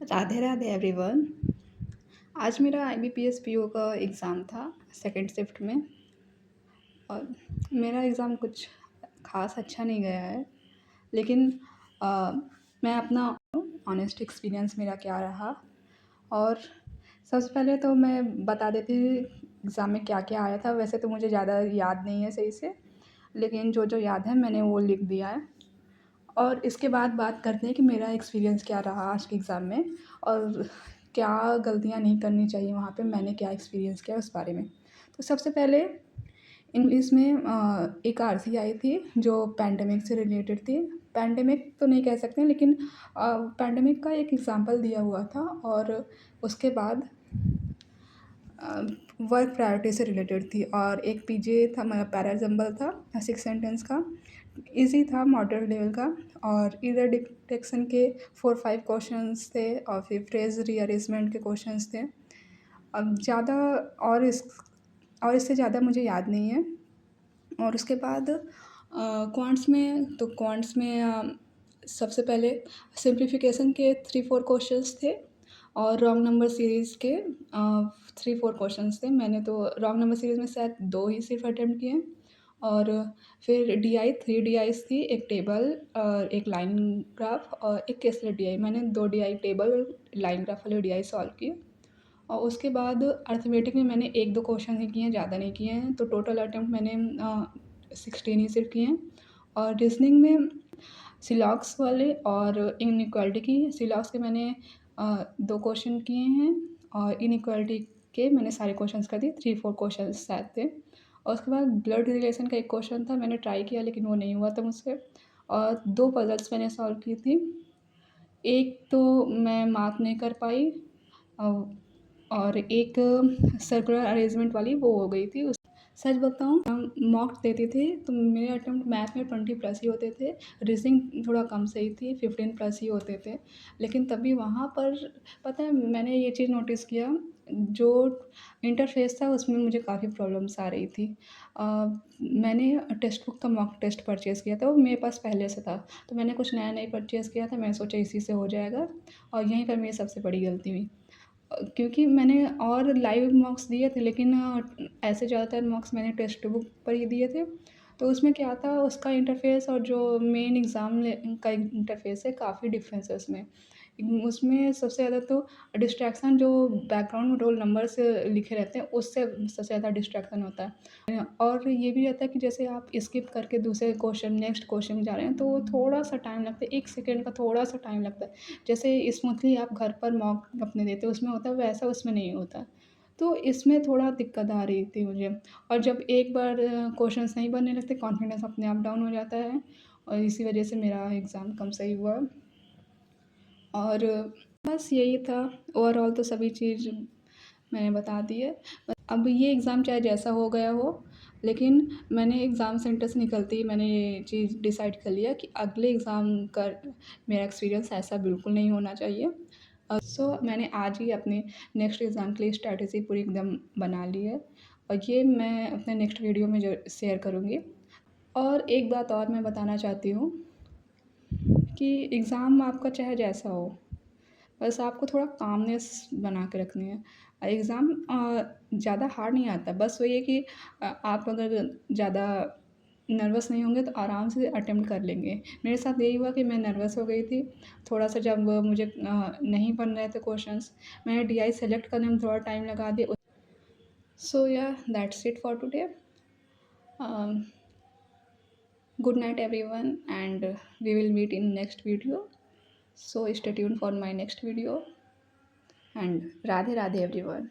Radhe Radhe everyone. आज मेरा IBPS PO का एग्ज़ाम था सेकंड शिफ्ट में। और मेरा एग्ज़ाम कुछ ख़ास अच्छा नहीं गया है, लेकिन अ, मैं अपना ऑनेस्ट एक्सपीरियंस मेरा क्या रहा। और सबसे पहले तो मैं बता देती हूँ एग्ज़ाम में क्या क्या आया था। वैसे तो मुझे ज़्यादा याद नहीं है सही से, लेकिन जो जो याद है मैंने वो लिख दिया है। और इसके बाद बात करते हैं कि मेरा एक्सपीरियंस क्या रहा आज के एग्ज़ाम में, और क्या गलतियाँ नहीं करनी चाहिए वहाँ पे, मैंने क्या एक्सपीरियंस किया उस बारे में। तो सबसे पहले इंग्लिश में एक आरसी आई थी जो पैंडेमिक से रिलेटेड थी। पैंडेमिक तो नहीं कह सकते हैं, लेकिन पैंडेमिक का एक एग्ज़ाम्पल दिया हुआ था। और उसके बाद वर्क प्रायोरिटी से रिलेटेड थी, और एक पीजे था, मतलब पैराजम्बल था 6 सेंटेंस का। इजी था, मॉडरेट लेवल का। और ईरर डिटेक्शन के 4-5 क्वेश्चंस थे, और फिर फ्रेज रीअरेंजमेंट के क्वेश्चंस थे। अब ज़्यादा और इस और इससे ज़्यादा मुझे याद नहीं है। और उसके बाद क्वांट्स में सबसे पहले सिंप्लीफिकेशन के 3-4 क्वेश्चंस थे, और रॉन्ग नंबर सीरीज़ के 3-4 क्वेश्चंस थे। मैंने तो रॉन्ग नंबर सीरीज़ में शायद 2 ही सिर्फ अटेम्प्ट किए। और फिर डीआई 3 डीआईज़ थी, एक टेबल और एक लाइन ग्राफ और एक केसलेट डीआई। मैंने 2 डीआई टेबल, लाइन ग्राफ वाले डीआई सॉल्व किए। और उसके बाद अर्थमेटिक में मैंने 1-2 क्वेश्चन ही किए हैं, ज़्यादा नहीं किए हैं। तो टोटल अटेम्प्ट मैंने 16 ही सिर्फ किए हैं। और रीज़निंग में सिलॉक्स वाले और इनइक्वालिटी की, सिलॉक्स के मैंने 2 क्वेश्चन किए हैं, और इनइक्वालिटी के मैंने सारे क्वेश्चंस कर दिए, 3-4 क्वेश्चंस शायद थे। और उसके बाद ब्लड रिलेशन का एक क्वेश्चन था, मैंने ट्राई किया लेकिन वो नहीं हुआ था मुझसे। और 2 पज़ल्स मैंने सॉल्व की थी। एक तो मैं मार्क नहीं कर पाई, अ, और एक सर्कुलर अरेंजमेंट वाली वो हो गई थी। उस सच बताऊँ, मॉक देती थी तो मेरे अटेम्प्ट मैथ में 20+ ही होते थे। रीजनिंग थोड़ा कम सही थी, 15+ ही होते थे। लेकिन तभी वहाँ पर पता है मैंने ये चीज़ नोटिस किया, जो इंटरफेस था उसमें मुझे काफ़ी प्रॉब्लम्स आ रही थी। मैंने टेक्स्ट बुक का मॉक टेस्ट परचेज़ किया था, वो मेरे पास पहले से था। तो मैंने कुछ नया नहीं परचेज़ किया था, मैंने सोचा इसी से हो जाएगा। और यहीं पर मेरी सबसे बड़ी गलती हुई। क्योंकि मैंने और लाइव मॉक्स दिए थे, लेकिन ऐसे ज़्यादातर मॉक्स मैंने टेक्स्ट बुक पर ही दिए थे। तो उसमें क्या था, उसका इंटरफ़ेस और जो मेन एग्ज़ाम का इंटरफ़ेस है, काफ़ी डिफ़रेंस है उसमें। उसमें सबसे ज़्यादा तो डिस्ट्रैक्शन जो बैकग्राउंड में रोल नंबर्स लिखे रहते हैं, उससे सबसे ज़्यादा डिस्ट्रैक्शन होता है। और ये भी रहता है कि जैसे आप स्किप करके दूसरे क्वेश्चन, नेक्स्ट क्वेश्चन में जा रहे हैं, तो थोड़ा-सा टाइम लगता है, 1 सेकंड का थोड़ा-सा टाइम लगता है। जैसे स्मूथली आप घर पर मॉक अपने देते हो उसमें होता है, वैसा उसमें नहीं होता। तो इसमें थोड़ा दिक्कत आ रही थी मुझे। और जब एक बार क्वेश्चन्स नहीं बनने लगते, कॉन्फिडेंस अपने आप डाउन हो जाता है, और इसी वजह से मेरा एग्ज़ाम कम सही हुआ। और बस यही था। ओवरऑल तो सभी चीज़ मैंने बता दी है। अब ये एग्ज़ाम चाहे जैसा हो गया हो, लेकिन मैंने एग्ज़ाम सेंटर से निकलते ही मैंने ये चीज़ डिसाइड कर लिया कि अगले एग्ज़ाम का मेरा एक्सपीरियंस ऐसा बिल्कुल नहीं होना चाहिए। सो मैंने आज ही अपने नेक्स्ट एग्ज़ाम के लिए स्ट्रैटेजी पूरी एकदम बना ली है, और ये मैं अपने नेक्स्ट वीडियो में जो शेयर करूँगी। और एक बात और मैं बताना चाहती हूँ कि एग्ज़ाम आपका चाहे जैसा हो, बस आपको थोड़ा कामनेस बना के रखनी है। एग्ज़ाम ज़्यादा हार्ड नहीं आता, बस वही है कि आप अगर ज़्यादा नर्वस नहीं होंगे तो आराम से अटेम्प्ट कर लेंगे। मेरे साथ यही हुआ कि मैं नर्वस हो गई थी थोड़ा-सा, जब मुझे नहीं बन रहे थे क्वेश्चंस। मैंने डीआई सेलेक्ट करने में थोड़ा टाइम लगा दिया। सो या that's it for today. Good night everyone, and we will meet in next video. So stay tuned for my next video, and Radhe Radhe everyone.